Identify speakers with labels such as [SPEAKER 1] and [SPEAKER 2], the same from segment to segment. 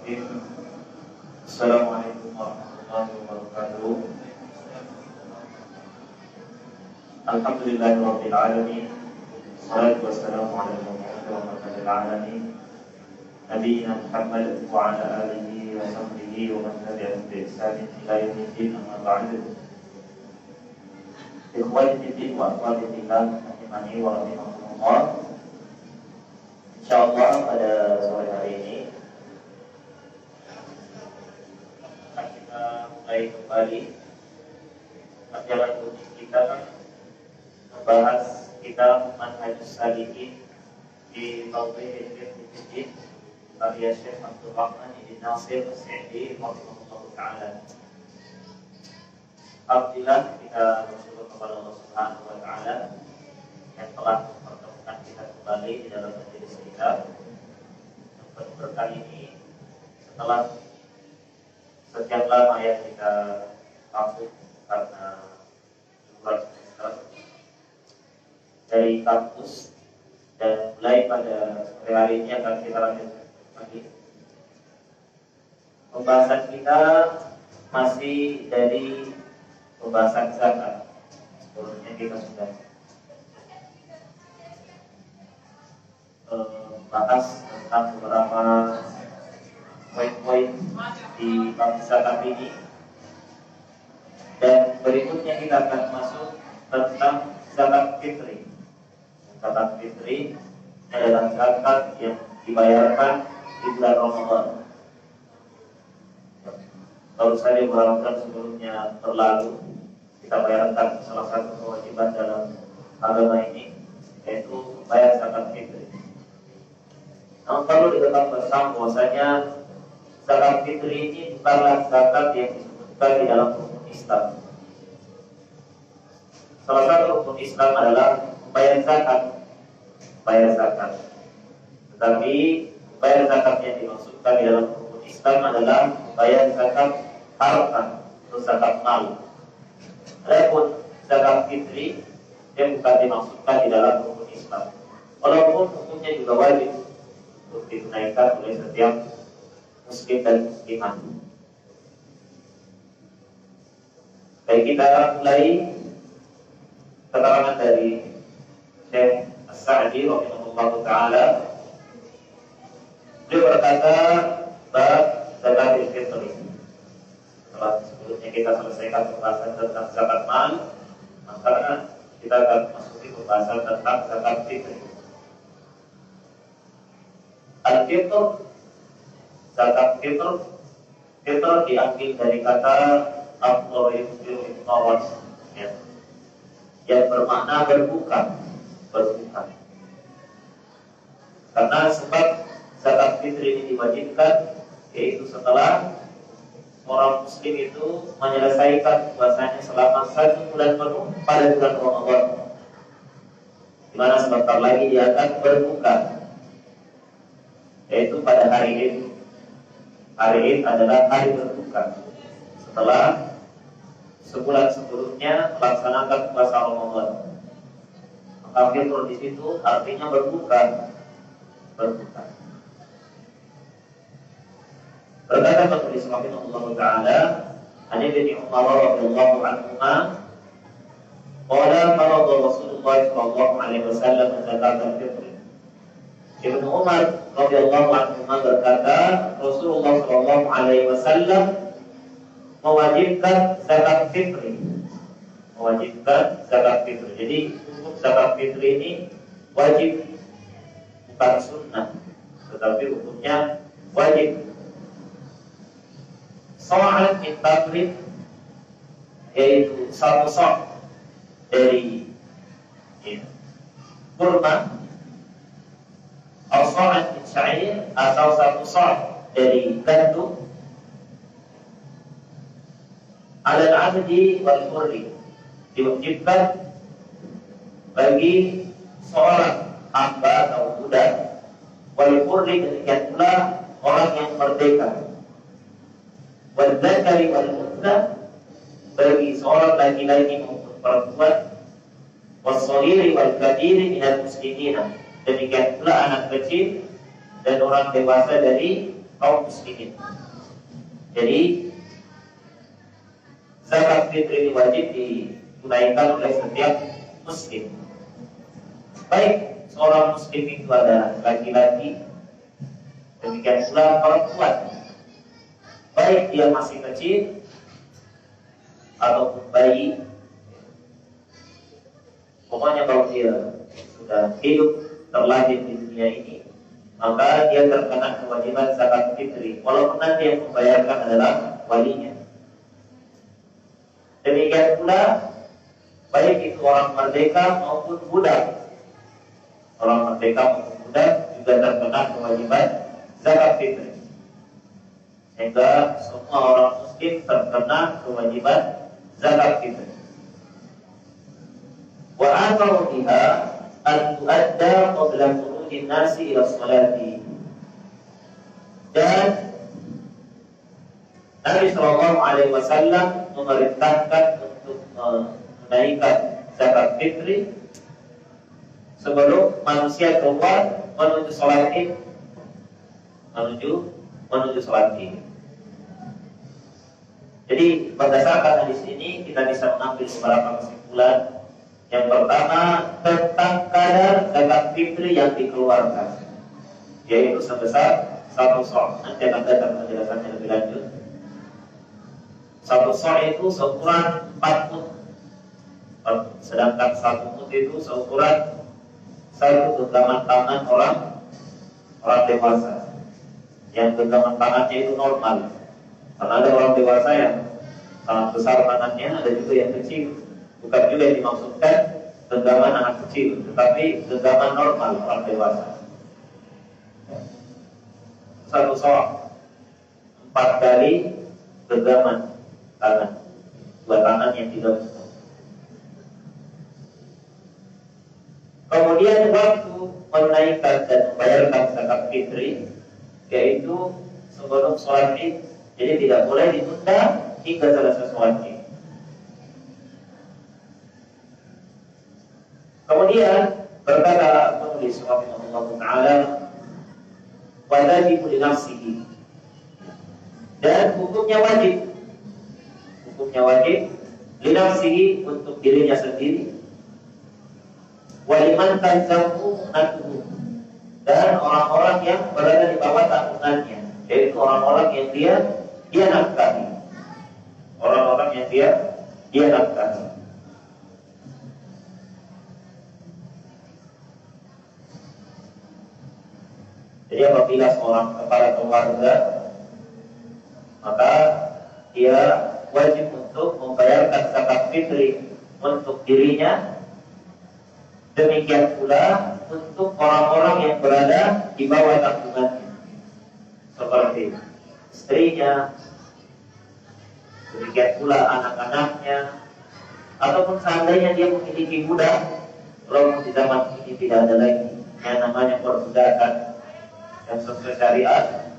[SPEAKER 1] Assalamualaikum warahmatullahi wabarakatuh. Alhamdulillahirabbil alamin. Wassalatu wassalamu ala rahmatil alamin. Nabiyina Muhammad wa ala alihi wa sahbihi wa man tabi'ahum bi ihsan ila yaumil din, amma ba'du. Ikhwani fillah wa akhwati fillah, rahimani wa rahimakumullah. Insyaallah pada sore hari ini kita mulai kembali pelajaran rutin kita membahas kitab Manhajus Salikin di Tauhid Fiqh karya Syekh Abdul Rahman bin Nasir As-Sa'di rahimahullah taala. Alhamdulillah kita bersyukur kepada Allah Subhanahu wa taala yang telah mempertemukan kita kembali di dalam majelis kita. Berkali ini setelah sekian lama yang kita vakum karena liburan semester dari kampus, dan mulai pada sore hari ini akan kita lanjutkan lagi. Pembahasan kita masih dari pembahasan zakat. Sebelumnya kita sudah bahas tentang beberapa poin-poin di bab zakat ini, dan berikutnya kita akan masuk tentang zakat fitri. Zakat fitri adalah zakat yang dibayarkan di bulan Ramadan. Baru saja berlakukan sebelumnya berlalu, kita bayarkan salah satu kewajiban dalam agama ini, yaitu bayar zakat fitri. Namun perlu diketahui bersama bahwasanya zakat fitri ini bukanlah zakat yang disebutkan di dalam rukun Islam. Salah satu rukun Islam adalah bayar zakat. Tetapi bayar zakat yang dimaksudkan di dalam rukun Islam adalah bayar zakat harta atau zakat mal. Adapun zakat fitri yang bukan dimaksudkan di dalam rukun Islam, walaupun hukumnya juga wajib untuk ditunaikan oleh setiap muslim dan muslimah. Baik, kita mulai keterangan dari Syekh As-Sa'di rahimahullah taala. Beliau berkata bab zakat fitri. Setelah sebelumnya kita selesaikan pembahasan tentang zakat mal, maka kita akan masuki pembahasan tentang zakat fitri. Al-fitr, zakat fitr diambil dari kata al-fitr, yang bermakna berbuka. Karena sebab zakat fitri ini diwajibkan, yaitu setelah orang muslim itu menyelesaikan puasanya selama 1 bulan penuh pada bulan Ramadan, di mana sebentar lagi dia akan berbuka, yaitu pada hari Id. Hari Id adalah hari berbuka setelah sebulan sebelumnya melaksanakan puasa Ramadan. Maka fitr di situ artinya berbuka. Berkata penulis rahimahullah taala, an Ibnu Umar radhiyallahu anhuma qala farada Rasulullah sallallahu alaihi wasallam zakat al-fitr. Ibnu Umar radhiyallahu anhuma berkata, Rasulullah sallallahu alaihi wasallam mewajibkan zakat fitri. Jadi hukum zakat fitri ini wajib, bukan sunnah, tetapi hukumnya wajib. Sa'an min tamrin, yaitu 1 sa' dari kurma, atau sa'an min sya'ir, atau 1 sa' dari gandum, al-'abdi wal hurri, diwajibkan bagi seorang hamba atau budak, wal hurri, demikian pula orang yang merdeka, wal dzakari wal untha, bagi seorang laki-laki maupun perempuan, was-shaghiri wal kabiri minal muslimina, demikian pula anak kecil dan orang dewasa dari kaum muslimin. Jadi zakat fitri ini wajib ditunaikan oleh setiap muslim. Baik seorang muslim itu adalah laki-laki, demikian pula perempuan. Baik dia masih kecil ataupun bayi, pokoknya kalau dia sudah hidup terlahir di dunia ini, maka dia terkena kewajiban zakat fitri, walaupun nanti yang membayarkan adalah walinya. Demikian pula baik itu orang merdeka maupun budak. Orang merdeka maupun budak juga terkena kewajiban zakat fitri. Sehingga semua orang muslim terkena kewajiban zakat fitri. Wa amaru biha an tuadda qabla khurujin nasi ila sholati. Dan Nabi Shallallahu Alaihi Wasallam memerintahkan untuk menaikkan zakat fitri sebelum manusia keluar menuju sholat id, menuju sholat id. Jadi berdasarkan hadis ini kita bisa mengambil beberapa kesimpulan. Yang pertama tentang kadar zakat fitri yang dikeluarkan, yaitu sebesar 1 sok. Nanti akan datang penjelasannya lebih lanjut. 1 sok itu seukuran 4 mut, sedangkan 1 mut itu seukuran 1 genggaman tangan orang dewasa. Yang genggaman tangannya itu normal, karena ada orang dewasa yang sangat besar tangannya, ada juga yang kecil. Bukan juga yang dimaksudkan genggaman anak kecil, tetapi genggaman normal orang dewasa. 1 sok 4 kali genggaman tangan, 2 tangan yang tidak betul. Kemudian waktu menaikkan dan membayarkan zakat fitri, yaitu sebelum sholat id. Jadi tidak boleh ditunda hingga selesai sholat id. Kemudian berkata penulis rahimahullah taala, wajibu li nafsihi, dan hukumnya wajib li nafsihi, untuk dirinya sendiri, waliman tanzamu natuhu, dan orang-orang yang berada di bawah tanggungannya, yaitu orang-orang yang dia nafkahi, orang-orang yang dia nafkahi. Jadi apabila seorang kepala keluarga, maka dia wajib untuk membayarkan zakat fitri untuk dirinya, demikian pula untuk orang-orang yang berada di bawah tanggungannya, seperti istrinya, demikian pula anak-anaknya, ataupun seandainya dia memiliki budak. Kalau di zaman ini tidak ada lagi yang namanya perbudakan yang sesuai syariat,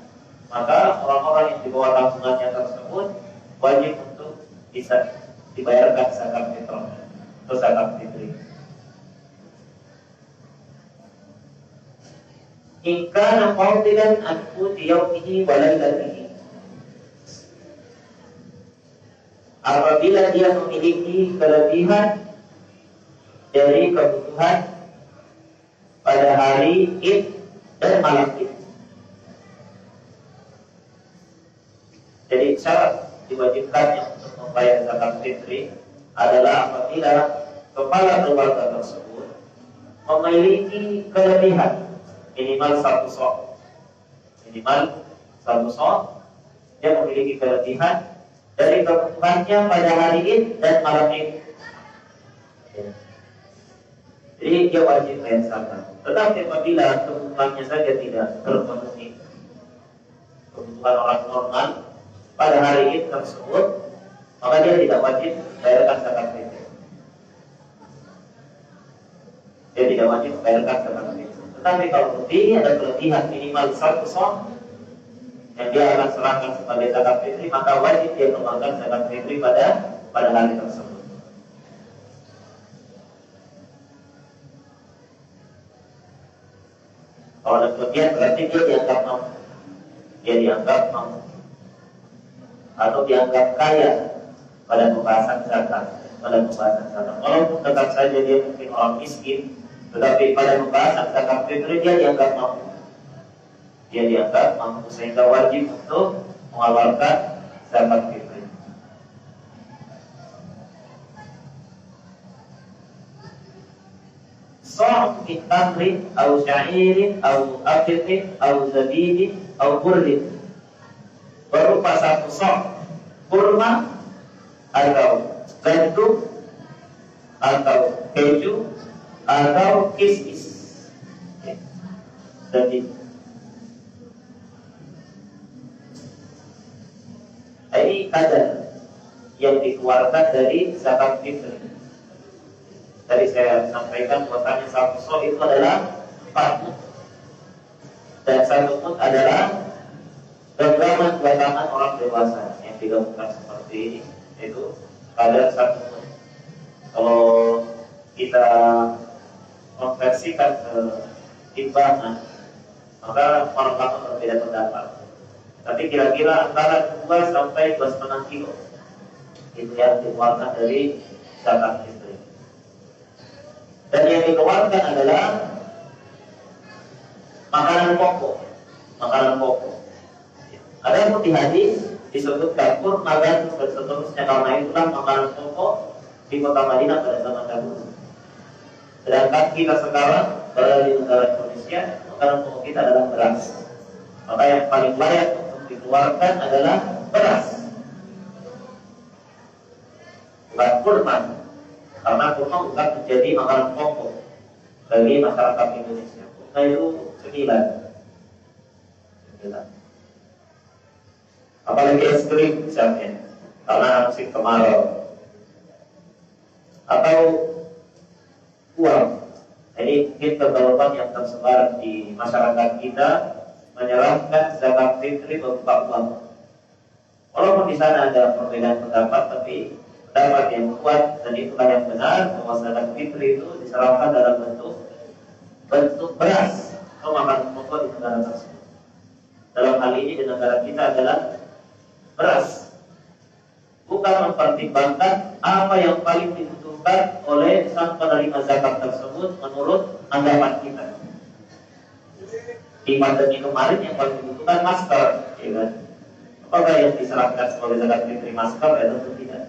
[SPEAKER 1] maka orang-orang yang di bawah tanggungannya tersebut wajib untuk bisa dibayarkan zakat fitrah atau zakat fitri. Jika nafadilan anku diyaumihi walailatihi, apabila dia memiliki kelebihan dari kebutuhan pada hari id dan malam id. Jadi syarat diwajibkannya untuk membayar zakat fitri adalah apabila kepala keluarga tersebut memiliki kelebihan minimal 1 sok. Minimal 1 sok, dia memiliki kelebihan dari kebutuhannya pada hari id dan malam id. Jadi dia wajib bayar zakat. Tetapi apabila kebutuhannya saja tidak terpenuhi, kebutuhan orang normal pada hari id tersebut, maka dia tidak wajib bayarkan zakat fitri. Dia tidak wajib bayarkan zakat fitri. Tetapi kalau lebih ada kelebihan minimal 1 sok yang dia akan serahkan sebagai zakat fitri, maka wajib dia kembalikan zakat fitri pada hari tersebut. Kalau ada kelebihan berarti dia dianggap mampu. dia dianggap mampu atau dianggap kaya pada pembahasan zakat. Walaupun tetap saja dia mungkin orang miskin, tetapi pada pembahasan zakat fitri dia dianggap mampu. Dia dianggap mampu sehingga wajib untuk mengeluarkan zakat fitri. So' min tamrin atau sya'irin atau aqiqin atau zabibin atau burrin, berupa satu sok kurma atau gandum atau keju atau kismis. Jadi ini kadar yang dikeluarkan dari zakat fitri. Tadi saya sampaikan bahwasanya satu sok itu adalah 4 mud, dan 1 mud adalah genggaman 2 tangan orang dewasa yang digabungkan seperti ini, itu kadar 1 mud. Kalau kita konversikan ke timbangan, maka orang berbeda pendapat. Tapi kira-kira antara 2 sampai 2,5 kilo itu yang dikeluarkan dari zakat fitri. Dan yang dikeluarkan adalah makanan pokok. Ada pun di hadis disebutkan kurma dan seterusnya, karena itulah makanan pokok di kota Madinah pada zaman dahulu. Sedangkan kita sekarang berada di negara Indonesia, makanan pokok kita adalah beras. Maka yang paling layak untuk dikeluarkan adalah beras, bukan kurma. Karena kurma bukan menjadi makanan pokok bagi masyarakat Indonesia. Kurma itu 9. Apalagi es krim misalnya, karena musim kemarau. Atau uang. Ini mungkin kegalauan yang tersebar di masyarakat kita menyerahkan zakat fitri berupa uang. Walaupun di sana ada perbedaan pendapat, tapi pendapat yang kuat dan itulah yang benar bahwa zakat fitri itu diserahkan dalam bentuk beras atau makanan pokok di negara tersebut. Dalam hal ini di negara kita adalah beras. Bukan mempertimbangkan apa yang paling dibutuhkan oleh sang penerima zakat tersebut menurut anggapan kita. Di pandemi kemarin yang paling dibutuhkan masker, ya kan? Apakah yang diserahkan sebagai zakat fitri masker? Ya tentu tidak.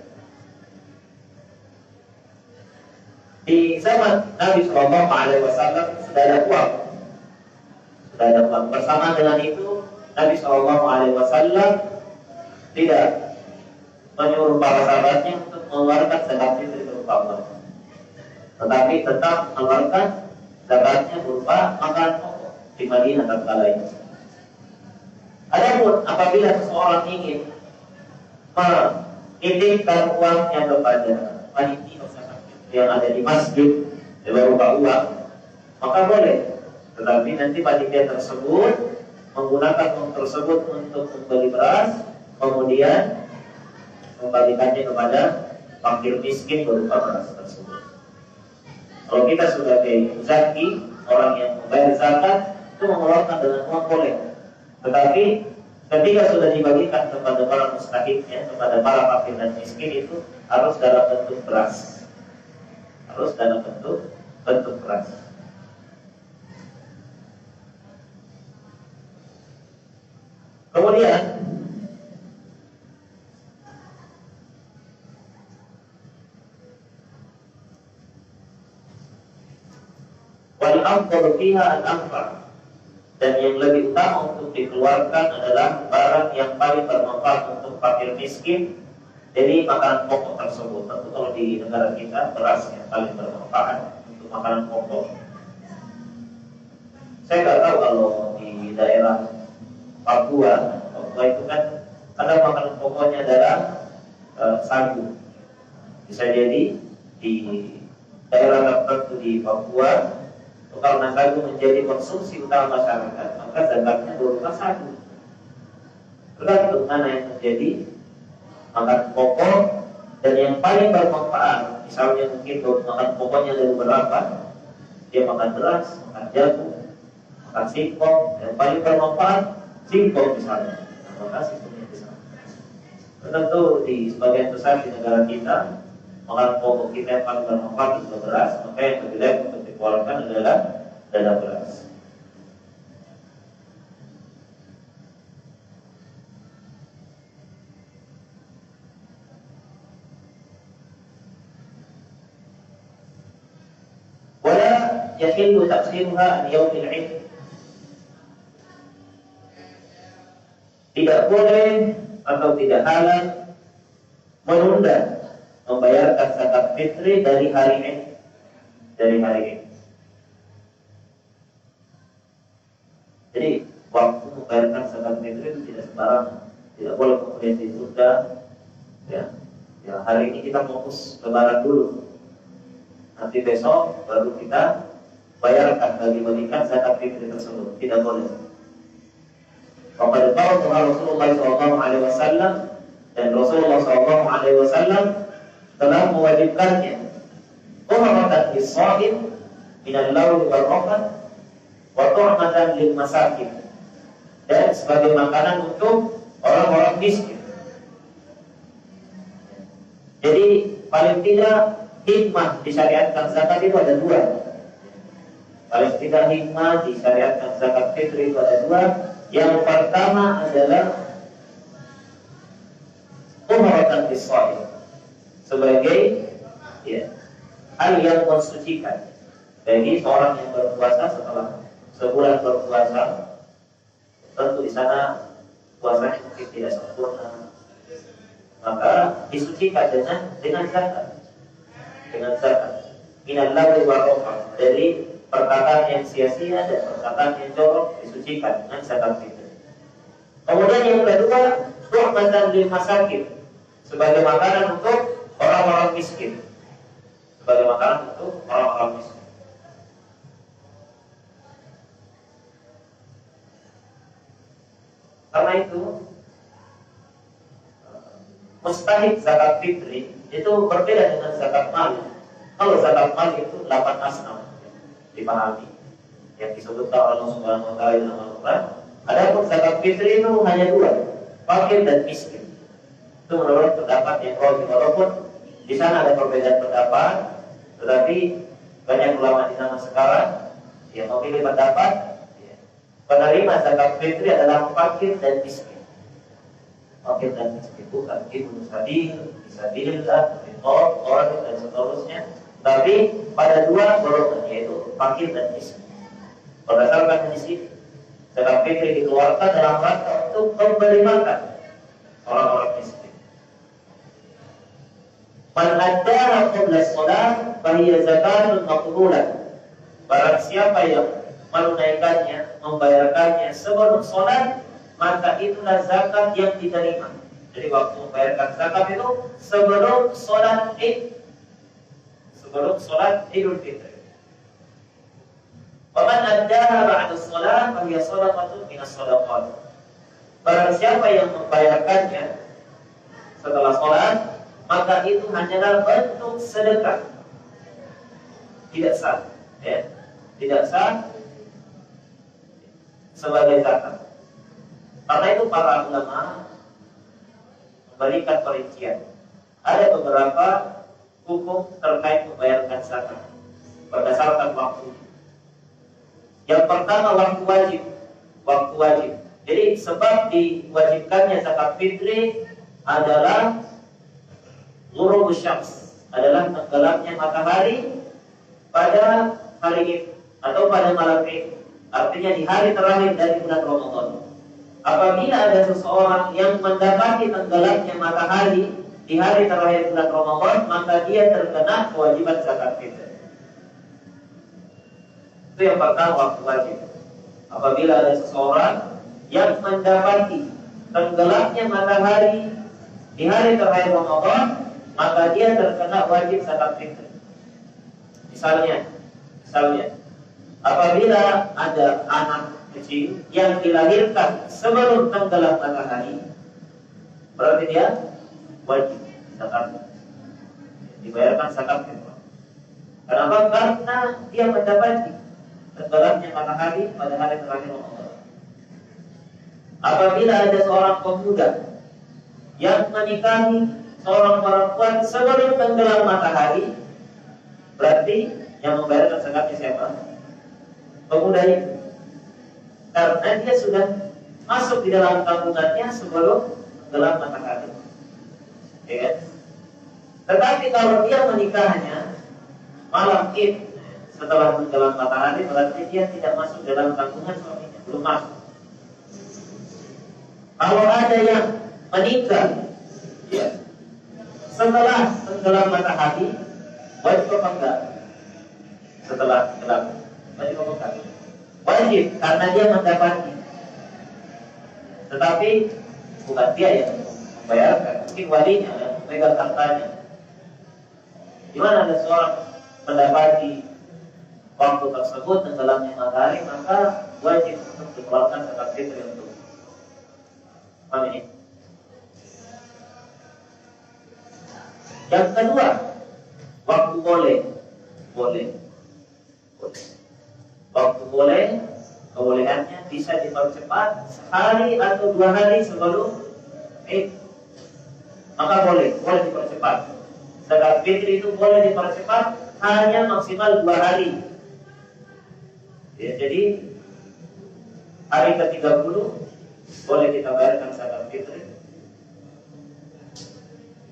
[SPEAKER 1] Di zaman Nabi Shallallahu Alaihi Wasallam sudah ada uang. Bersama dengan itu Nabi Shallallahu Alaihi Wasallam tidak menyuruh para sahabatnya untuk mengeluarkan zakat fitri berupa uang, tetapi tetap mengeluarkan zakatnya berupa makanan pokok di Madinah tatkala itu. Adapun apabila seseorang ingin menitipkan uangnya kepada panitia yang ada di masjid berupa uang, maka boleh. Tetapi nanti panitia tersebut menggunakan uang tersebut untuk membeli beras, kemudian membagikannya kepada fakir miskin berupa beras tersebut. Kalau kita sebagai zaki, orang yang membayar zakat, itu mengeluarkan dengan uang boleh. Tetapi ketika sudah dibagikan kepada para mustahiknya, kepada para fakir dan miskin, itu harus dalam bentuk beras. Harus dalam bentuk beras. Kemudian wal afdalu fiha al-anfa', dan yang lebih utama untuk dikeluarkan adalah barang yang paling bermanfaat untuk fakir miskin. Jadi makanan pokok tersebut, tentu kalau di negara kita beras yang paling bermanfaat untuk makanan pokok. Saya nggak tahu kalau di daerah Papua itu kan ada makanan pokoknya adalah sagu. Bisa jadi di daerah tertentu di Papua, karena sagu menjadi konsumsi utama masyarakat, maka zakatnya berupa sagu. Tergantung mana yang menjadi makanan pokok dan yang paling bermanfaat. Misalnya mungkin makanan pokoknya ada beberapa, dia makan beras, makan jagung, makan singkong, yang paling bermanfaat Singkong misalnya, maka singkongnya besar. Tentu di sebagian besar di negara kita, makanan pokok kita yang paling bermanfaat itu beras, maka yang lebih baik untuk dikeluarkan adalah dada beras. Wala yahillu taqsimuha an yaumil 'id. Tidak boleh atau tidak halal menunda membayarkan zakat fitri dari hari Id. Jadi waktu membayarkan zakat fitri itu tidak sembarangan, tidak boleh kemudian ditunda. Ya, hari ini kita fokus lebaran dulu, nanti besok baru kita bayarkan bagi-bagikan zakat fitri tersebut, tidak boleh. Waqad qala Rasulullah SAW, dan Rasulullah SAW telah mewajibkannya umratan lis-sha'im minal lawi wal rafat wa tu'matan lil masakin, dan sebagai makanan untuk orang-orang miskin. Jadi paling tidak hikmah disyariatkan zakat itu ada dua. Paling tidak hikmah disyariatkan zakat fitri itu ada dua. Yang pertama adalah umratan lis-sha'im, sebagai hal yang mensucikan bagi seorang yang berpuasa setelah sebulan berpuasa. Tentu di sana puasanya mungkin tidak sempurna, maka disucikan dengan zakat, minal lagwi wal rafat, dari perkataan yang sia-sia dan perkataan yang jorok disucikan dengan zakat fitri. Kemudian yang kedua, tu'matan lil masakin, sebagai makanan untuk orang-orang miskin. Karena itu mustahik zakat fitri itu berbeda dengan zakat mal. Kalau zakat mal itu 8 asnaf dipahami, yang disebutkan Allah Subhanahu wa taala dalam Al-Qur'an. Adapun zakat fitri itu hanya dua, fakir dan miskin. Itu menurut pendapat yang rajih, walaupun di sana ada perbedaan pendapat, tetapi banyak ulama di zaman sekarang yang memilih pendapat penerima zakat fitri adalah fakir dan miskin. Fakir dan miskin bukan ibnu sabil, fisabilillah, infaq, qarid dan seterusnya, tapi pada dua golongan, yaitu fakir dan miskin. Berdasarkan hadis ini, zakat fitri dikeluarkan dalam rangka untuk memberi makan orang-orang miskin. Man addaha qabla shalah fa hiya zakatun maqbulah. Barang siapa yang menunaikannya, membayarkannya sebelum salat, maka itulah zakat yang diterima. Jadi waktu membayarkan zakat itu sebelum salat Id, sebelum salat Idul Fitri. Wa man addaha ba'da shalah fa hiya shadaqatun min as-shadaqat. Barang siapa yang membayarkannya setelah salat, maka itu hanyalah bentuk sedekah. Tidak sah, tidak sah sebagai zakat. Karena itu para ulama memberikan perincian. Ada beberapa hukum terkait membayarkan zakat berdasarkan waktu. Yang pertama, waktu wajib. Jadi sebab diwajibkannya zakat fitri adalah ghurubus syams, adalah tenggelamnya matahari pada hari Id atau pada malam Id. Artinya di hari terakhir dari bulan Ramadan. Apabila ada seseorang yang mendapati tenggelamnya matahari di hari terakhir bulan Ramadan, maka dia terkena kewajiban zakat fitri. Itu yang pertama, waktu wajib. Apabila ada seseorang yang mendapati tenggelamnya matahari di hari terakhir Ramadan, maka dia terkena wajib zakat fitri. Misalnya, apabila ada anak kecil yang dilahirkan sebelum tenggelam matahari, berarti dia wajib zakat, dibayarkan zakat fitrah. Kenapa? Karena dia mendapati tenggelamnya matahari pada hari terakhir Ramadan. apabila ada seorang pemuda yang menikahi seorang perempuan sebelum tenggelam matahari, berarti yang membayarkan zakatnya siapa? Pemuda itu. Karena dia sudah masuk di dalam tabungannya sebelum tenggelam matahari. Ya kan? Tetapi kalau dia menikahnya malam Id setelah tenggelam matahari, berarti dia tidak masuk dalam tabungan suaminya, belum masuk. Kalau ada yang menikah ya, setelah tenggelam matahari, wajib apa enggak? Setelah tenggelam, wajib apa enggak? Wajib, karena dia mendapati. Tetapi bukan dia yang membayarkan, mungkin walinya yang memegang hartanya. Di mana ada seorang mendapati waktu tersebut tenggelamnya matahari, maka wajib untuk dikeluarkan zakat fitri untuk. Paham ini? Yang kedua, waktu boleh. Waktu boleh, kebolehannya bisa dipercepat sehari atau 2 hari sebelum Id. Maka boleh dipercepat. Zakat fitri itu boleh dipercepat hanya maksimal 2 hari. Ya, jadi hari ke-30 boleh kita bayarkan zakat fitri.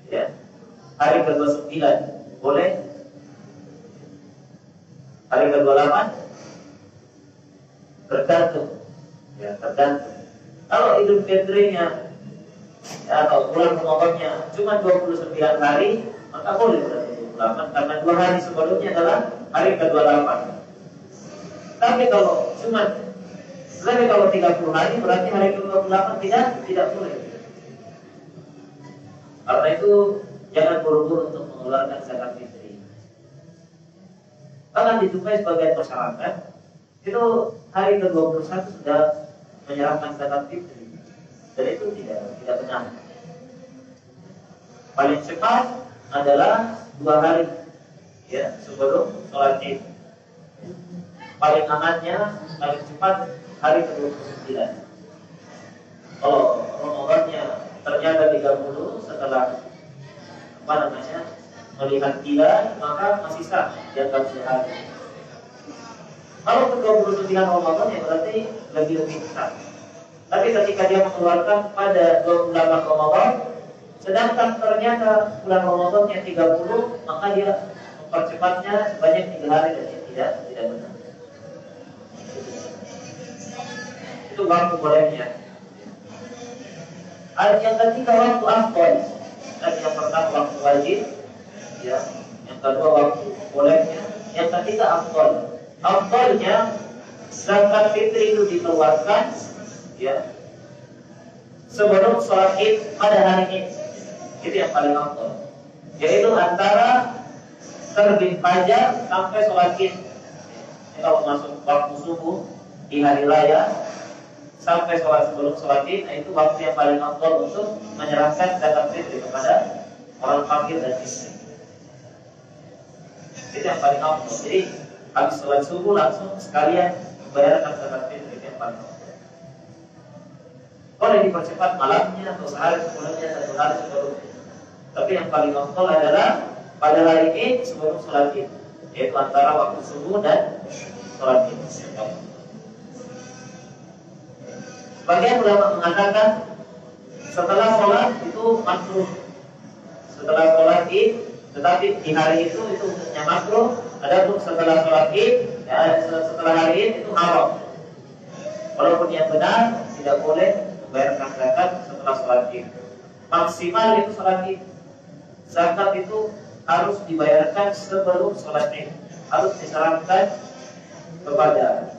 [SPEAKER 1] Ya. Hari ke-29 boleh. Hari ke-28 tergantung. Ya, tergantung. Kalau Idul Fitrinya ya, atau bulan Ramadannya cuma 29 hari, maka boleh berarti 28 karena 2 hari sebelumnya adalah hari ke-28. Tapi kalau 30 hari berarti hari ke-28 tidak boleh. Karena itu jangan buru-buru untuk mengeluarkan zakat fitri. Bahkan dijumpai sebagian masyarakat itu hari ke-21 sudah menyerahkan zakat fitri, dan itu tidak benar. Paling cepat adalah 2 hari ya sebelum sholat Id. Paling amannya paling cepat hari ke-29. Kalau Ramadannya ternyata 30 setelah melihat hilal, maka masih sah dianggap sehari. Kalau ke-29 Ramadan ya berarti lebih besar. Tapi ketika dia mengeluarkan pada 28 Ramadan, sedangkan ternyata bulan Ramadannya 30, maka dia mempercepatnya sebanyak 3 hari dan tidak benar. Itu waktu bolehnya. Ada yang ketiga waktu afdal. Tadi yang pertama waktu wajib, ya. Yang kedua waktu bolehnya. Yang ketiga afdal. Afdalnya zakat fitri itu dikeluarkan, ya, sebelum sholat Id pada hari Id. Itu yang paling afdal. Yaitu antara terbit fajar sampai sholat Id. Kalau masuk waktu subuh di hari raya sampai sebelum sholat Id, itu waktu yang paling afdal untuk menyerahkan zakat fitri kepada orang fakir dan miskin. Itu yang paling afdal. Jadi habis sholat subuh langsung sekalian membayarkan zakat fitri, itu yang paling afdal. Boleh dipercepat malamnya atau sehari sebelumnya atau 2 hari sebelumnya. Tapi yang paling afdal adalah pada hari Id sebelum sholat Id, yaitu antara waktu subuh dan sholat Id. Sebagian ulama mengatakan setelah sholat itu makruh. Setelah sholat Id, tetapi di hari itu hukumnya makruh. Adapun setelah sholat Id, ya, setelah hari Id itu haram. Walaupun yang benar tidak boleh membayarkan zakat setelah sholat Id. Maksimal itu sholat Id. Zakat itu harus dibayarkan sebelum sholat Id. Harus diserahkan kepada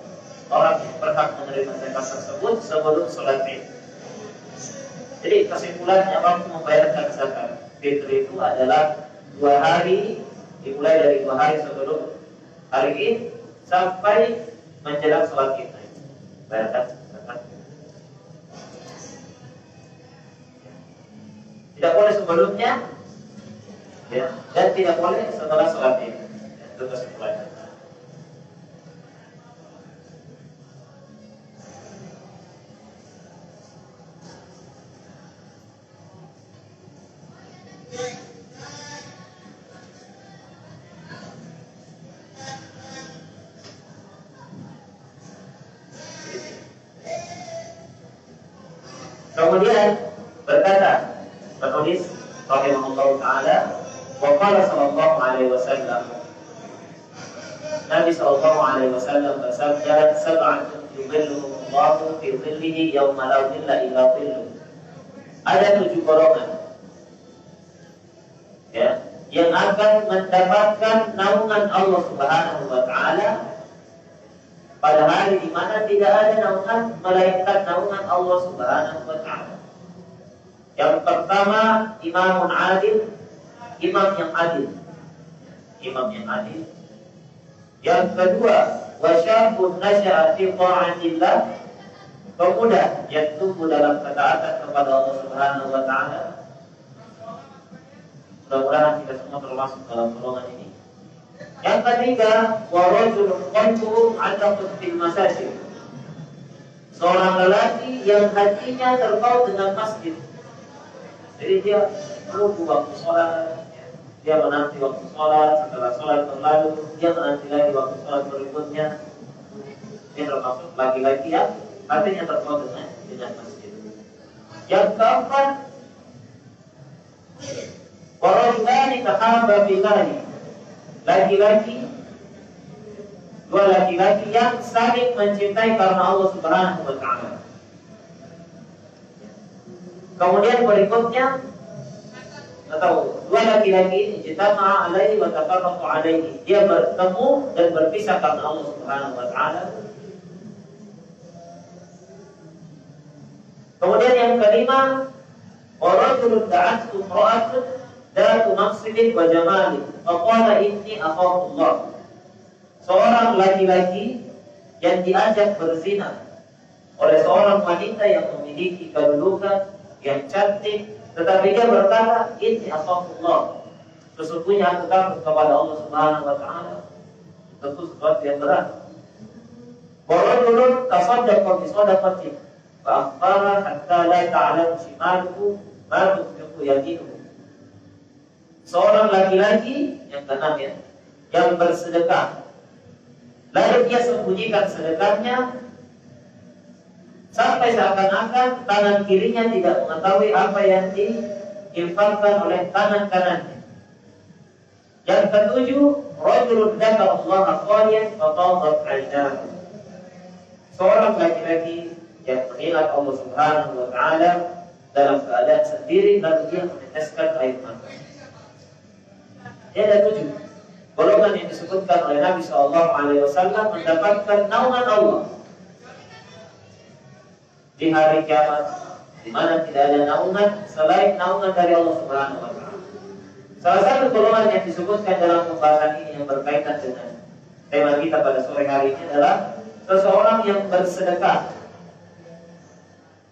[SPEAKER 1] orang yang berhak menerima zakat tersebut sebelum sholat Id. Jadi kesimpulannya waktu membayarkan zakat fitri itu adalah 2 hari, dimulai dari 2 hari sebelum hari Id sampai menjelang sholat Id. Bayarkan zakat. Tidak boleh sebelumnya, ya, dan tidak boleh setelah sholat Id. Itu kesimpulannya. Kemudian berkata penulis rahimahullah taala, wa qala sallallahu alaihi wasallam, Nabi sallallahu alaihi wasallam bersabda, sab'atun yudhilluhumullahu fi dhillihi yauma la dhilla illa dhilluh. Ada 7 golongan ya, yang akan mendapatkan naungan Allah Subhanahu wa taala pada hari di mana tidak ada naungan melainkan naungan Allah Subhanahu wa taala. Yang pertama, imamun adil, imam yang adil. Imam yang adil. Yang kedua, wasyabun nasya'a fi ta'atillah, pemuda yang tumbuh dalam ketaatan kepada Allah Subhanahu wa taala. Mudah-mudahan kita semua termasuk dalam golongan ini. Yang ketiga, wa rajulun qalbuhu 'allaqun fil masajid, seorang lelaki yang hatinya terpaut dengan masjid. Jadi dia menunggu waktu sholat, dia menanti waktu sholat, setelah sholat berlalu dia menanti lagi waktu sholat berikutnya. Dia termasuk laki-laki yang hatinya terpaut dengan masjid. Yang keempat, wa rajulani tahabba fillahi, dua laki-laki yang saling mencintai karena Allah Subhanahu wa taala. Kemudian berikutnya, atau dua laki-laki ini jitama'a alaihi wa tafarraqu alaihi, dia bertemu dan berpisah karena Allah Subhanahu wa taala. Kemudian yang kelima, wa rajulun da'athu imra'atun datu mansibin wa jamalin fa qala inni akhafullah, seorang laki-laki yang diajak berzina oleh seorang wanita yang memiliki kedudukan, yang cantik, tetapi dia berkata, inni akhafullah, sesungguhnya aku takut kepada Allah Subhanahu wa taala. Tentu sesuatu yang berat. Wa rajulun tasaddaqa bi shadaqatin fa akhfara hatta la ta'lamu shimaluhu ma tunfiqu yaminuhu, seorang laki-laki yang keenam ya, yang bersedekah, lalu dia sembunyikan sedekahnya sampai seakan-akan tangan kirinya tidak mengetahui apa yang diinfakkan oleh tangan kanannya. Yang ketujuh, rajulun dzakara Allah khaliyan fa tadat 'ainahu, seorang laki-laki yang mengingat Allah Subhanahu wa taala dalam keadaan sendiri lalu dia meneteskan air mata. Ini ada 7 golongan yang disebutkan oleh Nabi SAW mendapatkan naungan Allah di hari kiamat, di mana tidak ada naungan selain naungan dari Allah Subhanahu wa taala. Salah satu golongan yang disebutkan dalam pembahasan ini yang berkaitan dengan tema kita pada sore hari ini adalah seseorang yang bersedekah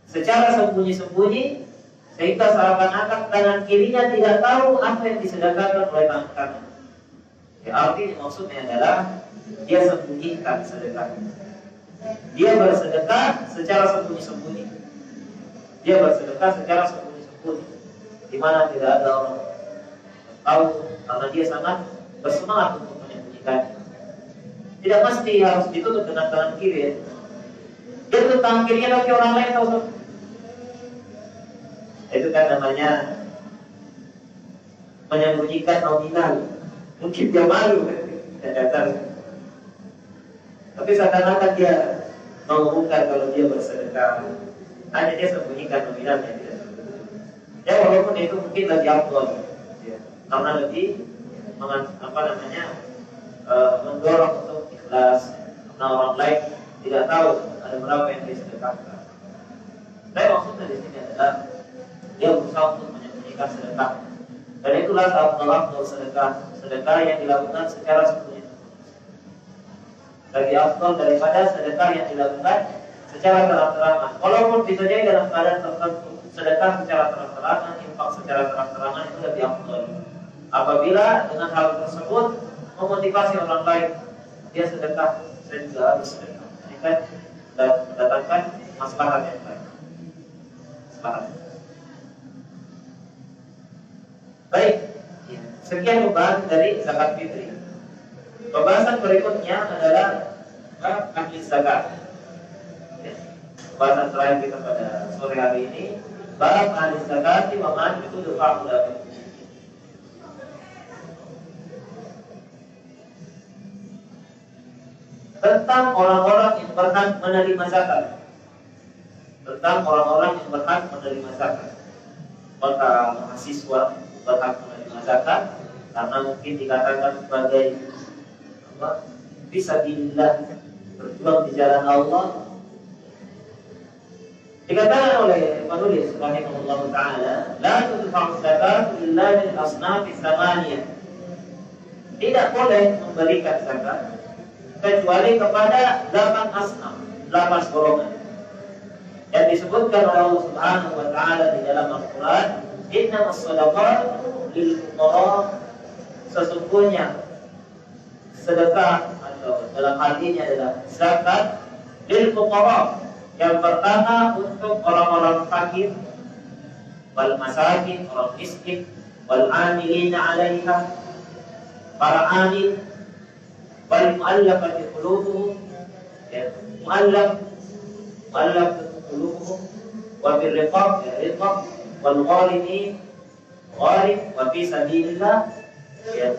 [SPEAKER 1] secara sembunyi-sembunyi sehingga seakan-akan tangan kirinya tidak tahu apa yang disedekahkan oleh tangan kanan. Ya, artinya maksudnya adalah dia sembunyikan sedekahnya. Dia bersedekah secara sembunyi-sembunyi. Dia bersedekah secara sembunyi-sembunyi, di mana tidak ada orang yang tahu, karena dia sangat bersemangat untuk menyembunyikannya. Tidak mesti harus ditutup dengan tangan kiri ya. Dia tutup tangan kirinya tapi orang lain tahu. Itu kan namanya menyembunyikan nominal. Mungkin dia malu dan datang. Tapi seakan-akan dia mengumumkan kalau dia bersedekah, hanya dia sembunyikan nominalnya. Ya walaupun itu mungkin lebih afdal, ya, karena lebih mendorong untuk ikhlas, karena orang lain tidak tahu ada berapa yang dia sedekahkan. Tapi maksudnya di sini adalah dia berusaha untuk menyembunyikan sedekah. Dan itulah afdal sedekah yang dilakukan secara sembunyi. Lebih afdal daripada sedekah yang dilakukan secara terang-terangan. Walaupun bisa jadi dalam keadaan tertentu, sedekah secara terang-terangan, infak secara terang-terangan itu lebih afdal. Apabila dengan hal tersebut memotivasi orang lain, dia sedekah, saya juga harus sedekah. Ini kan mendatangkan maslahat yang baik. Maslahat. Baik, sekian pembahasan dari zakat fitri. Pembahasan berikutnya adalah bab ahli zakat. Pembahasan terakhir kita pada sore hari ini, bab ahli zakat wa man itu doa. Tentang orang-orang yang berhak menerima zakat. Tentang orang-orang yang berhak menerima zakat. Maka mahasiswa berhak menerima zakat karena mungkin dikatakan sebagai fisabilillah, berjuang di jalan Allah. Dikatakan oleh penulis rahimahullah taala, la tudfa'u zakat illa min asnafi tsamaniyah. Tidak boleh memberikan zakat kecuali kepada 8 asnaf, 8 golongan yang disebutkan oleh Allah Subhanahu wa taala di dalam Al-Qur'an, innamas shadaqatu lil fuqara, sesungguhnya sedekah atau dalam hal ini adalah zakat lil fuqara, yang pertama untuk orang-orang fakir, wal masakin, orang miskin, wal amilina 'alaiha, para amil, wal mu'allafati qulubuhum, ya, mu'allaf qulubuhum, wa bil riqab, wal gharimin, gharib, wa fi sabilillah, ya,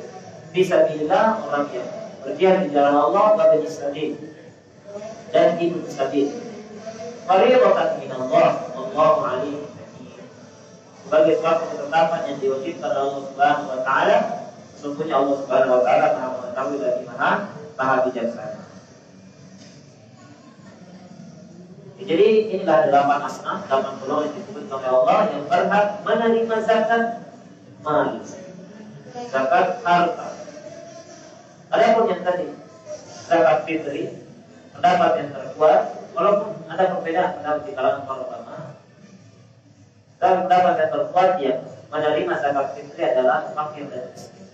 [SPEAKER 1] fi sabilillah, orang yang berjihad di jalan Allah, wa bin sabil, dan ibnu sabil. Fariidatan min Allah, wallahu alim hakim. Sebagai suatu ketetapan yang diwajibkan oleh Allah Subhanahu wa taala, sesungguhnya Allah Subhanahu wa taala Maha mengetahui lagi Maha bijaksana. Jadi inilah 8 asnaf, 8 golongan yang disebut oleh Allah yang berhak menerima zakat mal, zakat harta. Adapun yang tadi zakat fitri, pendapat yang terkuat, walaupun ada perbedaan pendapat di kalangan para ulama, dan pendapat yang terkuat yang menerima zakat fitri adalah fakir dan miskin.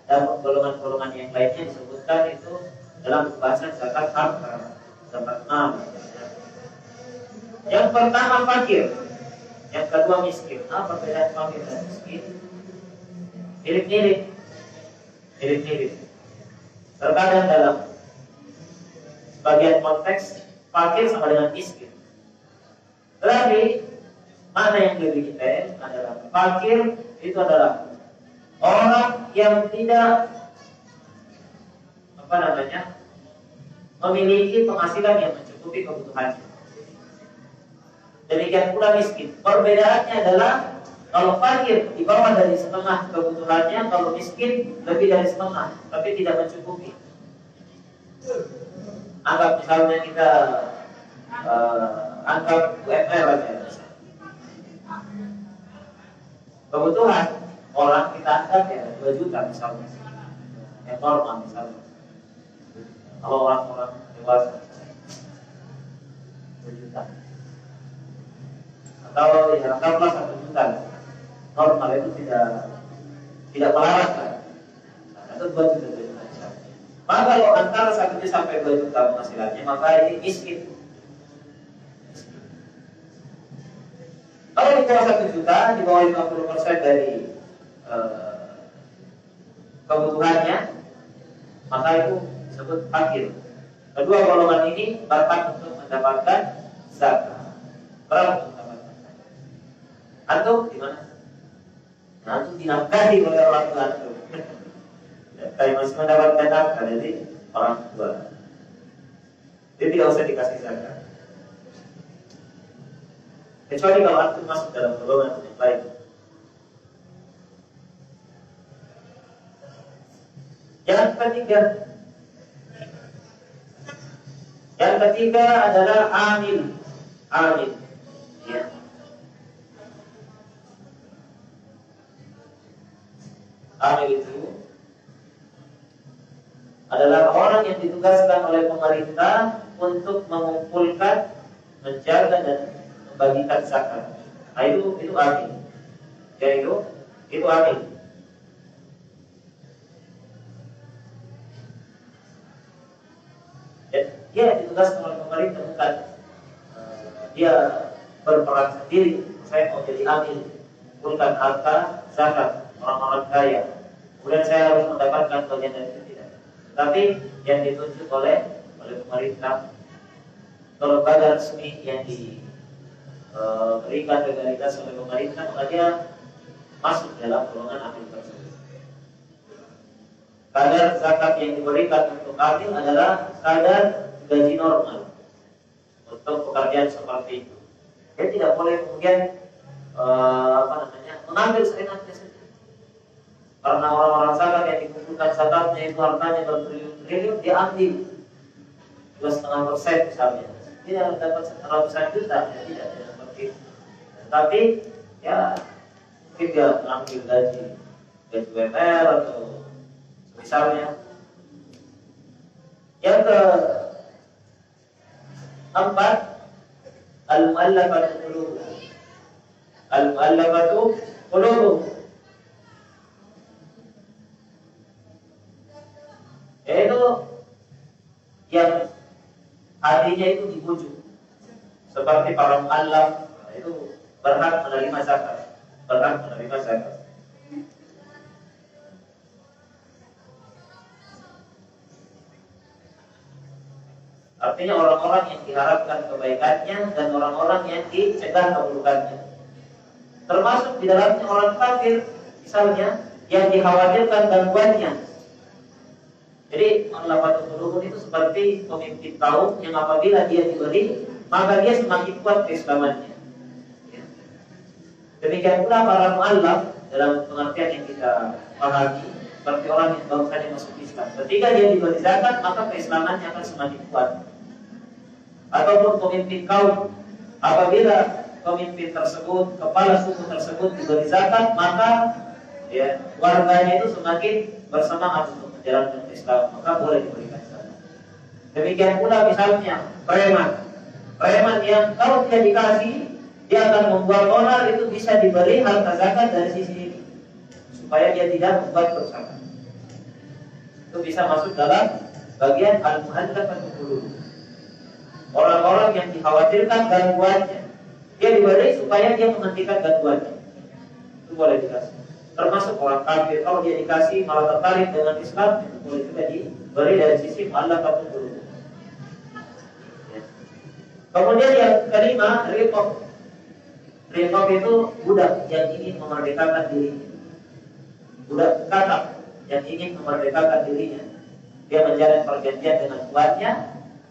[SPEAKER 1] Dan golongan-golongan yang lainnya disebutkan itu dalam pembahasan zakat harta, zakat mal. Yang pertama fakir, yang kedua miskin. Apa perbedaan fakir dan miskin? Mirip-mirip. Terkadang dalam sebagian konteks fakir sama dengan miskin. Tetapi mana yang lebih detail adalah fakir itu adalah orang yang tidak memiliki penghasilan yang mencukupi kebutuhannya. Demikian pula miskin. Perbedaannya adalah kalau fakir di bawah dari setengah kebutuhannya, kalau miskin lebih dari setengah, tapi tidak mencukupi. Anggap misalnya kita anggap UMR aja. Kebutuhan orang kita anggap ya 2 juta misalnya, yang normal misalnya. Kalau orang-orang dewasa 2 juta, atau ya anggaplah 1 juta, normal itu tidak melarat kan, atau 2 juta. Maka kalau antara 1 juta sampai 2 juta penghasilannya, maka ini miskin. Kalau di bawah 1 juta, di bawah 50% dari kebutuhannya, maka itu disebut fakir. Kedua golongan ini berhak untuk mendapatkan zakat. Berhak untuk mendapatkan zakat. Antum di mana? Nah, antum dinafkahi oleh orang tua antum. Tapi masih mendapatkan nafkah dari orang tua. Jadi tidak usah dikasih zakat. Kecuali kalau antum masuk dalam golongan yang lain. Yang ketiga adalah amil. Ya. Amil itu adalah orang yang ditugaskan oleh pemerintah untuk mengumpulkan, menjaga dan membagikan zakat. Nah, itu amil. Ya, itu amil. Dia ditugaskan oleh pemerintah, bukan dia berperan sendiri. Saya mau jadi amil, kumpulkan harta zakat orang-orang kaya, kemudian saya harus mendapatkan bagian dari itu, tidak. Tapi yang ditunjuk oleh pemerintah atau lembaga resmi yang diberikan legalitas oleh pemerintah, maka dia masuk dalam golongan amil tersebut. Kadar zakat yang diberikan untuk amil adalah kadar gaji normal untuk pekerjaan seperti itu. Dia tidak boleh kemudian mengambil seenaknya saja. Karena orang-orang zakat yang dikumpulkan zakatnya itu hartanya bertriliun-triliun, diambil 2,5% misalnya. Dia dapat ratusan juta, ya tidak seperti itu. Tapi ya mungkin dia mengambil gaji UMR atau misalnya. Yang keempat, al-mu'allafatu qulubuhum. Al-mu'allafatu qulubuhum, yaitu yang hatinya itu dibujuk, seperti para mu'allaf itu berhak menerima zakat, Artinya orang-orang yang diharapkan kebaikannya dan orang-orang yang dicegah keburukannya. Termasuk di dalamnya orang kafir, misalnya, yang dikhawatirkan gangguannya. Jadi mu'allafatul qulub itu seperti pemimpin kaum yang apabila dia diberi, maka dia semakin kuat keislamannya. Demikian pula para mu'allaf dalam pengertian yang kita pahami, seperti orang yang baru saja masuk Islam. Ketika dia diberi zakat, maka keislamannya akan semakin kuat. Ataupun pemimpin kaum, apabila pemimpin tersebut, kepala suku tersebut diberi zakat, maka ya, warganya itu semakin bersemangat untuk menjalankan Islam, maka boleh diberikan zakat. Demikian pula misalnya preman yang kalau dia dikasih, dia akan membuat onar, itu bisa diberi harta zakat dari sisi ini, supaya dia tidak membuat kerusakan. Itu bisa masuk dalam bagian al-mu'allafatu qulubuhum. Orang-orang yang dikhawatirkan gangguannya, dia diberi supaya dia menghentikan gangguannya. Itu boleh dikasih. Termasuk orang kafir, kalau dia dikasih malah tertarik dengan Islam, itu boleh juga diberi dari sisi mu'allafatu qulubuhum. Ya. Kemudian yang kelima, riqab. Riqab itu budak yang ingin memerdekakan dirinya. Budak katak yang ingin memerdekakan dirinya. Dia menjalin perjanjian dengan tuannya,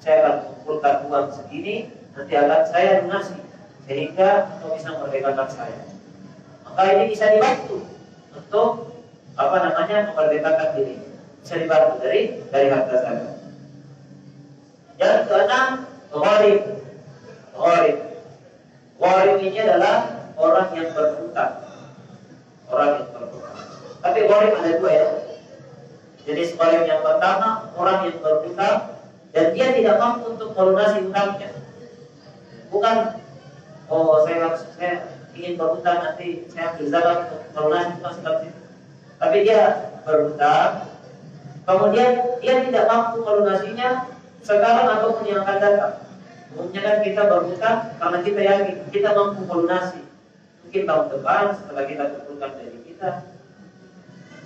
[SPEAKER 1] saya akan mengumpulkan uang segini, nanti akan saya lunasi sehingga engkau bisa memerdekakan saya. Maka ini bisa dibantu untuk memerdekakan diri. Bisa dibantu dari harta zakat. Yang keenam, gharib. Gharib ini adalah orang yang berhutang. Tapi gharib ada dua ya. Jadi gharib yang pertama, orang yang berhutang dan dia tidak mampu untuk melunasi hutangnya. Bukan, saya ingin berhutang, nanti saya ambil zakat untuk melunasi hutang seperti itu. Tapi dia berhutang, kemudian dia tidak mampu melunasinya sekarang ataupun yang akan datang. Umumnya kan kita berhutang karena kita yakin kita mampu melunasi. Mungkin tahun depan setelah kita kumpulkan dari kita.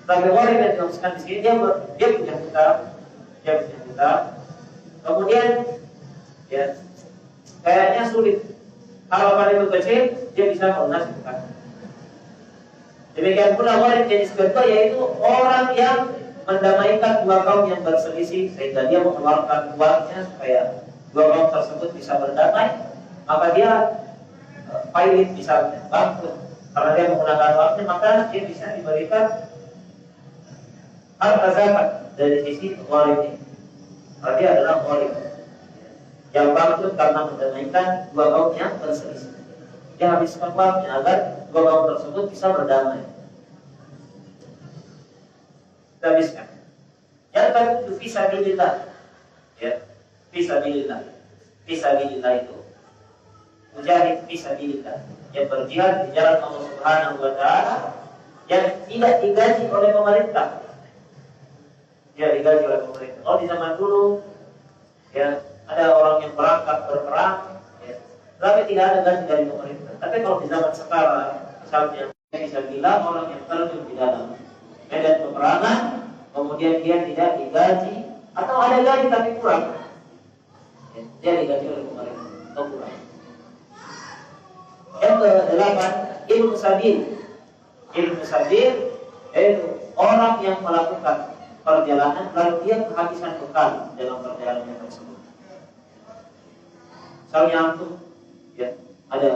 [SPEAKER 1] Tapi orang yang dimaksudkan di sini dia punya hutang, kemudian ya kayaknya sulit. Harapan itu kecil, dia bisa melunasi hutang. Demikian pula orang jenis kedua, yaitu orang yang mendamaikan dua kaum yang berselisih, sehingga dia mengeluarkan uangnya supaya dua kaum tersebut bisa berdamai. Maka dia pailit misalnya, bangkrut, karena dia menggunakan uangnya, maka dia bisa diberikan harta zakat dari sisi gharib ini. Berarti adalah gharib yang bangkrut karena mendamaikan dua kaum yang berselisih. Dia habiskan uangnya agar dua kaum tersebut bisa berdamai. Kita habiskan. Yang ketujuh, fisabilillah. Ya, fisabilillah. Fisabilillah itu mujahid fisabilillah, yang berjihad di jalan Allah Subhanahu wa taala, yang tidak digaji oleh pemerintah. Dia digaji oleh pemerintah. Kalau di zaman dulu ya ada orang yang berperang ya, tapi tidak ada gaji dari pemerintah. Tapi kalau di zaman sekarang misalnya bisa bilang orang yang terjun di dalam medan peperangan, kemudian dia tidak digaji atau ada gaji tapi kurang, ya, dia digaji oleh pemerintah atau kurang. Yang kedelapan, ilmu sabil. Ilmu sabil yaitu orang yang melakukan perjalanan lalu dia kehabisan bekal dalam perjalanannya tersebut. Misalnya antum ya ada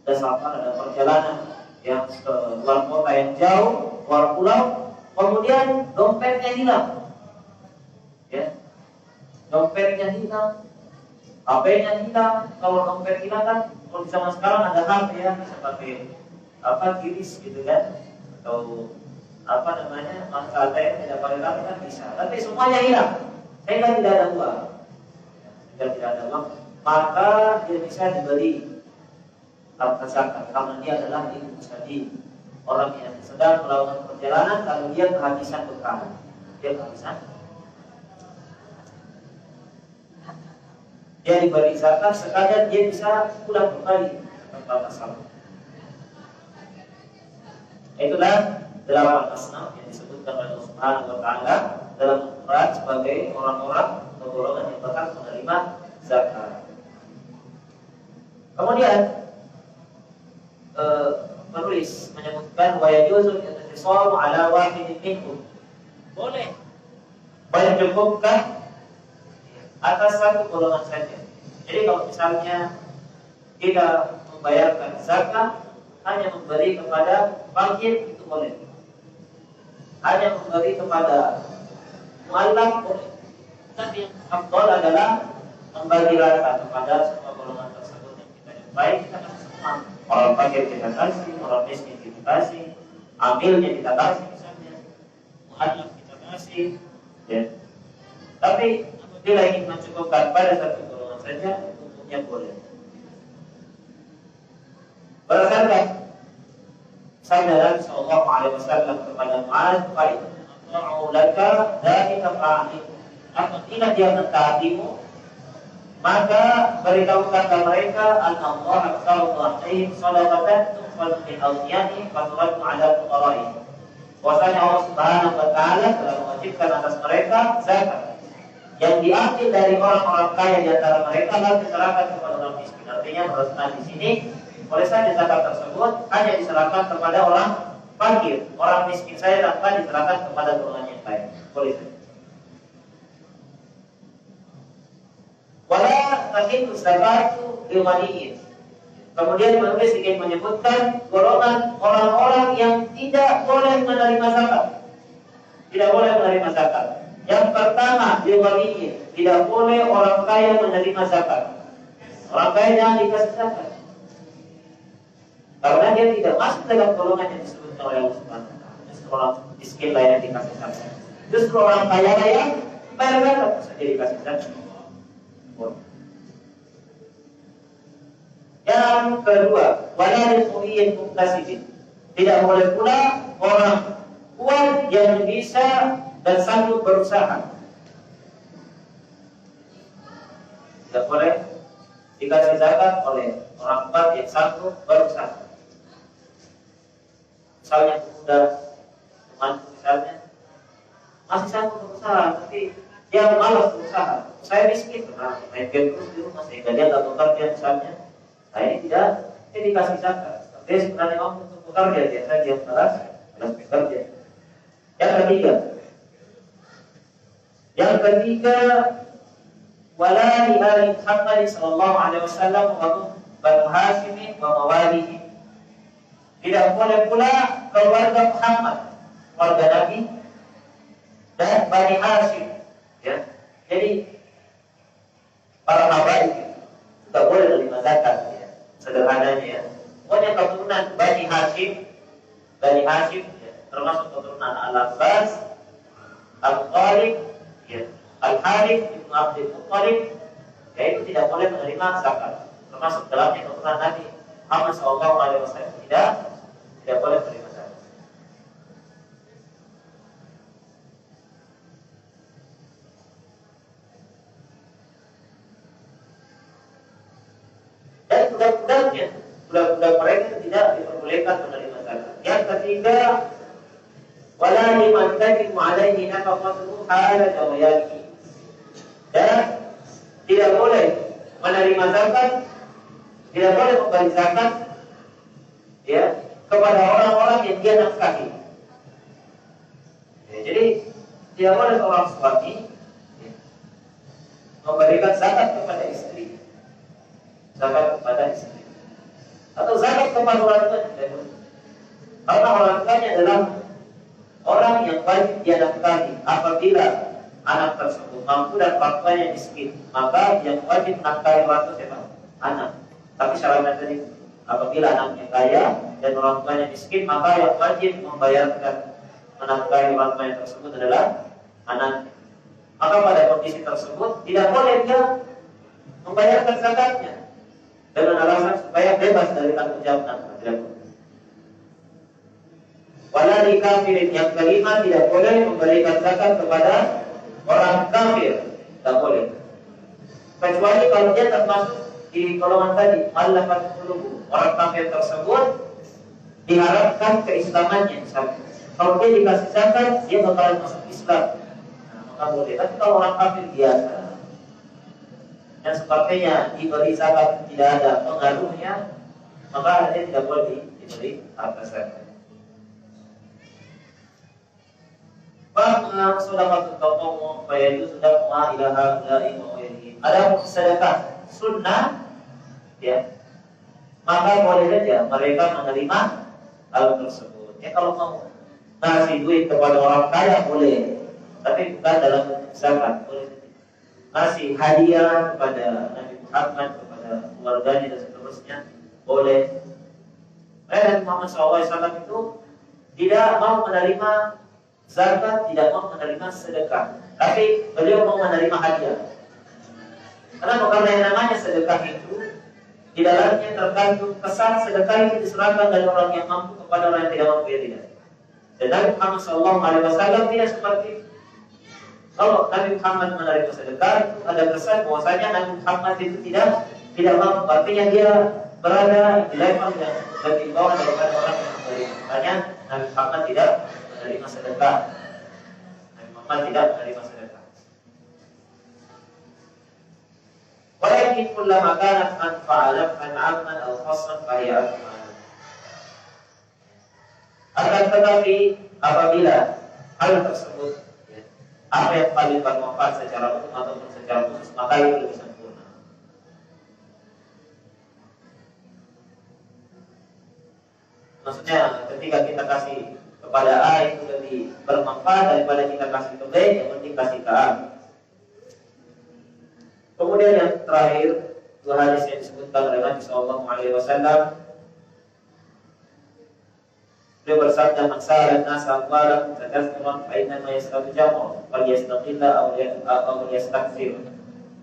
[SPEAKER 1] ada perjalanan yang ke luar kota yang jauh, luar pulau, kemudian dompetnya hilang, ya, dompetnya hilang, HP-nya hilang. Kalau dompet hilang kan, kalau di zaman sekarang ada HP ya, bisa pakai kiris gitu kan, atau masa ATM tidak pakai kartu kan bisa. Tapi semuanya hilang, sehingga tidak ada uang, maka dia bisa diberi tanpa zakat karena dia adalah ilmu sabil, orang yang sedang melakukan perjalanan lalu dia kehabisan bekal, dia diberi zakat sekadar dia bisa pulang kembali tanpa masalah. Itulah 8 asnaf yang disebutkan oleh Allah Subhanahu wa taala dalam Al-Qur'an sebagai orang-orang atau golongan yang berhak menerima zakat. Kemudian penulis menyebutkan wa yajuzu al-intisaru ala wahidin minhum. Boleh mencukupkan atas satu golongan saja. Jadi kalau misalnya kita membayarkan zakat hanya memberi kepada fakir itu boleh. Hanya memberi kepada mu'allaf boleh. Tapi yang afdal adalah membagi rata kepada semua golongan tersebut yang kita jumpai. Kita kasih semua. Orang fakir kita kasih, orang miskin kita kasih, amilnya kita kasih misalnya, mu'allaf kita kasih, ya. Tapi apabila ingin mencukupkan pada satu golongan saja, hukumnya boleh. Berdasarkan sabda Nabi sallallahu alaihi wasallam kepada Mu'adz, "Fa inna ata'u laka dzalika fa'il." Apabila dia mentaatimu, maka beritahukanlah mereka Allah aktsara ta'ihim shadaqatan tuqbal min awliyani fa turaddu 'ala fuqara'i. Bahwasanya Allah Subhanahu wa taala telah mewajibkan atas mereka zakat yang diambil dari orang-orang kaya di antara mereka lalu diserahkan kepada orang miskin. Artinya menurut di sini boleh saja zakat tersebut hanya diserahkan kepada orang fakir, orang miskin saya tanpa diserahkan kepada golongan yang lain. Boleh saja. Wala tahilu zakatu liwaliyin. Kemudian penulis ingin menyebutkan golongan orang-orang yang tidak boleh menerima zakat. Tidak boleh menerima zakat. Yang pertama, liwaliyin, tidak boleh orang kaya menerima zakat. Orang kaya jangan dikasih zakat. Karena dia tidak masuk dalam golongan yang disebutkan oleh Allah Subhanahu wa taala. Justru orang miskin lah yang dikasih zakat. Justru orang kaya lah yang bayar zakat saja dikasih zakat. Yang kedua, wala lil-qawiyyin muktasibin. Tidak boleh pula orang kuat yang bisa dan sanggup berusaha. Tidak boleh dikasih zakat oleh orang kuat yang sanggup berusaha. Misalnya pemuda, temanku misalnya masih sanggup berusaha, tapi dia malas berusaha. Saya miskin, karena main game terus di rumah sehingga dia tak bekerja misalnya. Nah ini tidak, dia dikasih zakat. Dia sebenarnya mampu untuk bekerja, biasa dia malas bekerja. Yang ketiga, wala li ali Muhammad sallallahu alaihi wasallam wa Banu Hashim wa mawalihi. Tidak boleh pula keluarga Muhammad, keluarga Nabi dan Bani Hashim, ya. Jadi para habaib tidak boleh menerima zakat, ya. Sederhananya, ya. Pokoknya keturunan Bani Hashim, ya, termasuk keturunan Al-Abbas, Al-Talib, ya, Al-Harith Ibn Abdul Muttalib, yaitu tidak boleh menerima zakat. Termasuk dalamnya keturunan Nabi Muhammad SAW tidak boleh menerima zakat. Dan budak-budak mereka tidak diperbolehkan menerima zakat. Yang ketiga, wala liman tajibu alaihi nafaqatuhu hala jawayati. Dan tidak boleh menerima zakat, tidak boleh memberi zakat ya kepada orang-orang yang dia nafkahi. Ya, jadi tidak boleh seorang suami ya, memberikan zakat kepada istri, zakat kepada istri, atau zakat kepada orang tua tidak boleh. Karena orang tuanya adalah orang yang wajib dia nafkahi. Apabila anak tersebut mampu dan orang tuanya miskin, maka yang wajib nafkahi orang tua siapa? Anak. Tapi syaratnya tadi, apabila anaknya kaya dan orang tuanya miskin, maka yang wajib membayarkan menafkahi orang tuanya tersebut adalah anak. Maka pada kondisi tersebut tidak boleh dia membayarkan zakatnya dengan alasan supaya bebas dari tanggung jawab nafkah. Tidak boleh. Wala li kafirin, yang kelima, tidak boleh memberikan zakat kepada orang kafir, tidak boleh. Kecuali kalau dia termasuk di golongan tadi, mu'allafat qulubuhum, orang kafir tersebut diharapkan keislamannya. Misalnya, kalau dia dikasih zakat, dia bakalan masuk Islam, nah, maka boleh. Tapi kalau orang kafir biasa dan sepertinya diberi zakat tidak ada pengaruhnya, maka dia tidak boleh diberi harta zakat. Bahwa sedekah tatawwu fa yajuzu daf'a ila haula'i wa ghairihi. Ada sedekah sunnah ya, maka boleh saja mereka menerima hal tersebut. Ya, kalau mau ngasih duit kepada orang kaya boleh, tapi bukan dalam bentuk zakat. Boleh ngasih hadiah kepada Nabi Muhammad, kepada keluarganya dan seterusnya boleh. Nabi Muhammad SAW itu tidak mau menerima zakat, tidak mau menerima sedekah, tapi beliau mau menerima hadiah. Kenapa? Karena yang namanya sedekah itu di dalamnya terkandung kesan sedekah itu diserahkan dari orang yang mampu kepada orang yang tidak mampu, ya tidak. Dan Nabi Muhammad SAW tidak seperti itu. Kalau Nabi Muhammad menerima sedekah itu ada kesan bahwasanya Nabi Muhammad itu tidak mampu, artinya dia berada di level yang lebih bawah daripada orang yang memberi. Makanya Nabi Muhammad tidak menerima sedekah. Nabi Muhammad tidak menerima sedekah. Walakin kullama kanat manfa'atan an'aman aw khassan fa hiya akmal. Akan tetapi apabila hal tersebut ya, apa yang paling bermanfaat secara umum ataupun secara khusus, maka itu lebih sempurna. Maksudnya ketika kita kasih kepada A itu lebih bermanfaat daripada kita kasih ke B, yang penting kasih ke A. Kemudian yang terakhir, dua hadis yang disebutkan oleh Nabi SAW. Beliau bersabda, "Man sa'ala an-nasa amwalan tadazzuran fa inna ma yas'alu jam'a fal yastaqilla aw yastakthir."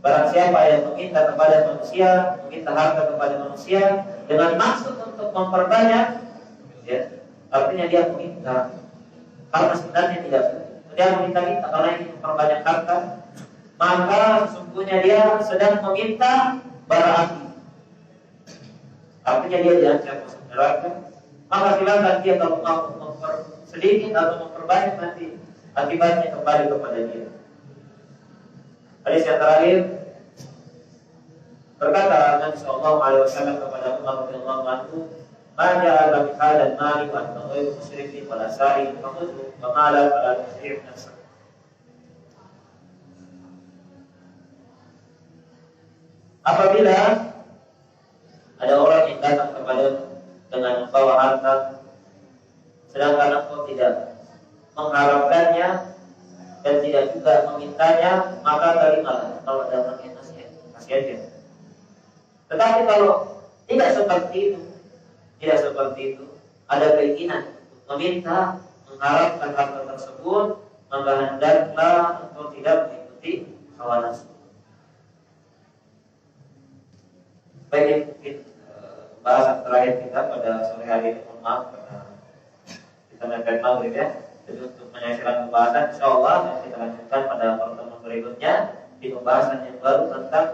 [SPEAKER 1] Barang siapa yang meminta kepada manusia, meminta harta kepada manusia dengan maksud untuk memperbanyak, ya, artinya dia meminta karena sebenarnya tidak, dia meminta karena ingin memperbanyak harta, maka sesungguhnya dia sedang meminta bara api. Artinya dia diancam masuk neraka. Maka silakan dia kalau mau sedikit atau memperbanyak, nanti akibatnya kembali kepada dia. Hadis yang terakhir, berkata Nabi SAW kepada Umar radhiyallahu anhu, "Maka min hadzal mali wa anta ghairu musyrifin wala sa'in faqudhu wa ma la fala tusrif nafsak." Apabila ada orang yang datang kepada dengan membawa harta, sedangkan engkau tidak mengharapkannya dan tidak juga memintanya, maka terimalah. Kalau ada orang yang kasih aja. Tetapi kalau tidak seperti itu, ada keinginan meminta, mengharapkan harta tersebut, maka hendaklah engkau tidak mengikuti hawa nafsu. Baik, mungkin bahasan terakhir kita pada sore hari ini. Mohon maaf karena kita mepet maghrib ya. Jadi untuk menyelesaikan pembahasan, insyaallah kita lanjutkan pada pertemuan berikutnya di pembahasan yang baru tentang